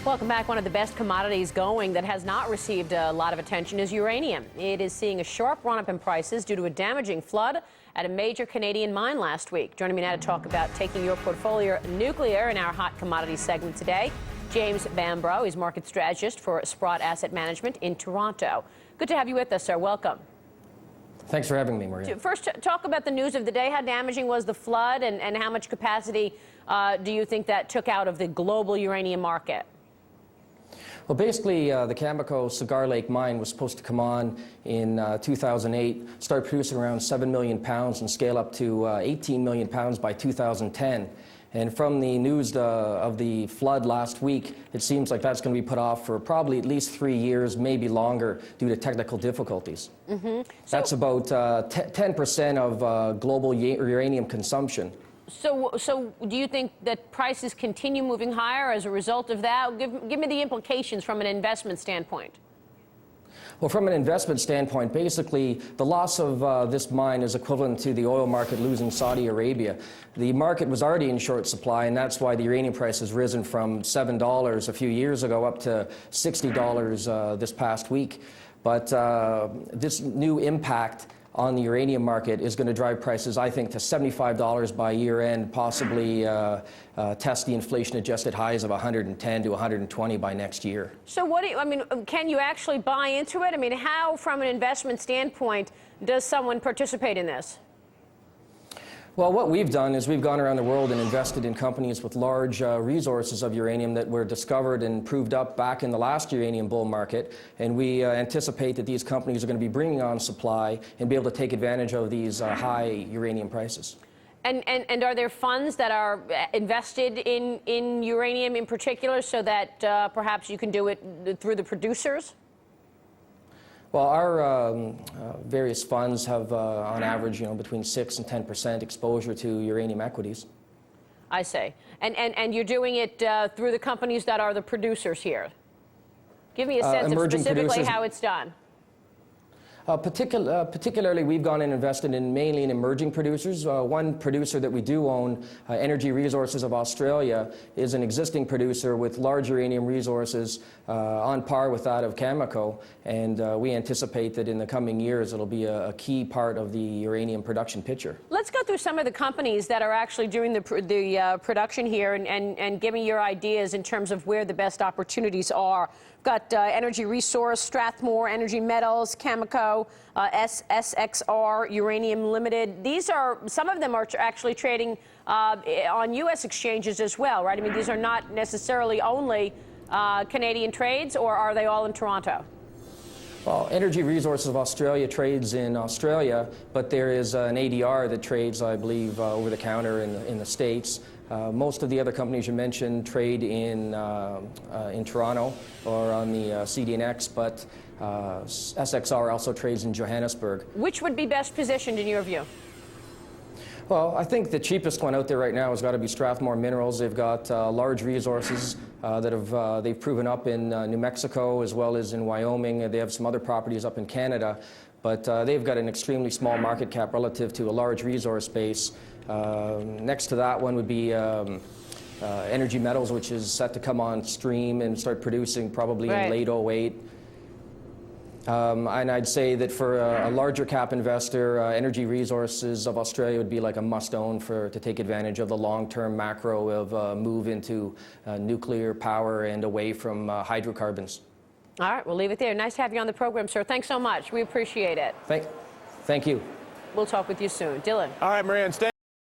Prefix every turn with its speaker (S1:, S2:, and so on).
S1: Welcome back. One of the best commodities going that has not received a lot of attention is uranium. It is seeing a sharp run-up in prices due to a damaging flood at a major Canadian mine last week. Joining me now to talk about taking your portfolio nuclear in our hot commodities segment today, James Bambro. He's market strategist for Sprott Asset Management in Toronto. Good to have you with us, sir. Welcome.
S2: Thanks for having me, Maria.
S1: First, talk about the news of the day. How damaging was the flood, and how much capacity do you think that took out of the global uranium market?
S2: Well, basically, the Cameco Cigar Lake mine was supposed to come on in 2008, start producing around 7 million pounds and scale up to 18 million pounds by 2010. And from the news of the flood last week, it seems like that's going to be put off for probably at least 3 years, maybe longer, due to technical difficulties. That's about 10% of global uranium consumption.
S1: So do you think that prices continue moving higher as a result of that? Give me the implications from an investment standpoint.
S2: Well, from an investment standpoint, basically, the loss of this mine is equivalent to the oil market losing Saudi Arabia. The market was already in short supply, and that's why the uranium price has risen from $7 a few years ago up to $60 this past week. But this new impact on the uranium market is going to drive prices, I think, to $75 by year end, possibly test the inflation-adjusted highs of 110 to 120 by next year.
S1: So what do you, I mean, can you actually buy into it? I mean, how, from an investment standpoint, does someone participate in this?
S2: Well, what we've done is we've gone around the world and invested in companies with large resources of uranium that were discovered and proved up back in the last uranium bull market. And we anticipate that these companies are going to be bringing on supply and be able to take advantage of these high uranium prices.
S1: And are there funds that are invested in uranium in particular so that perhaps you can do it through the producers?
S2: Well, our various funds have, on average, between 6 and 10% exposure to uranium equities.
S1: I see. And you're doing it through the companies that are the producers here. Give me a sense of specifically how it's done.
S2: Particularly, we've gone and invested mainly in emerging producers. One producer that we do own, Energy Resources of Australia, is an existing producer with large uranium resources on par with that of Cameco, and we anticipate that in the coming years it'll be a key part of the uranium production picture. Let's
S1: go through some of the companies that are actually doing the production here and give me your ideas in terms of where the best opportunities are. We've got Energy Resource, Strathmore, Energy Metals, Cameco, SSXR, Uranium Limited. These are, some of them are actually trading on U.S. exchanges as well, right? I mean, these are not necessarily only Canadian trades, or are they all in Toronto?
S2: Well, Energy Resources of Australia trades in Australia, but there is an ADR that trades, I believe, over the counter in the States. Most of the other companies you mentioned trade in Toronto or on the CDNX, but SXR also trades in Johannesburg.
S1: Which would be best positioned in your view?
S2: Well, I think the cheapest one out there right now has got to be Strathmore Minerals. They've got large resources that they've proven up in New Mexico as well as in Wyoming. They have some other properties up in Canada, but they've got an extremely small market cap relative to a large resource base. Next to that one would be Energy Metals, which is set to come on stream and start producing probably in late '08. And I'd say that for a larger cap investor, Energy Resources of Australia would be like a must-own to take advantage of the long-term macro of move into nuclear power and away from hydrocarbons.
S1: All right, we'll leave it there. Nice to have you on the program, sir. Thanks so much. We appreciate it.
S2: Thank you.
S1: We'll talk with you soon. Dylan.
S3: All right, Maria, and stay